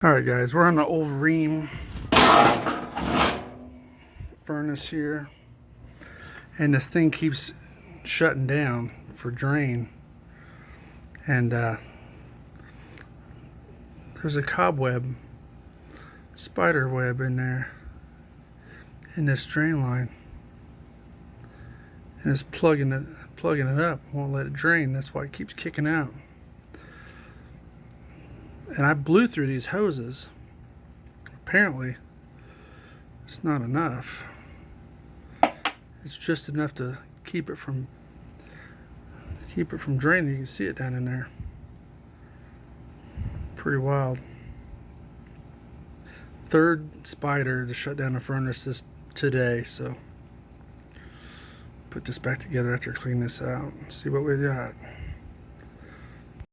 Alright guys, we're on the old ream furnace here, and this thing keeps shutting down for drain, and there's a cobweb, spider web in there in this drain line, and it's plugging it up, won't let it drain. That's why it keeps kicking out. And I blew through these hoses. Apparently, it's not enough. It's just enough to keep it from draining. You can see it down in there. Pretty wild. Third spider to shut down the furnace today, so put this back together after cleaning this out. See what we got.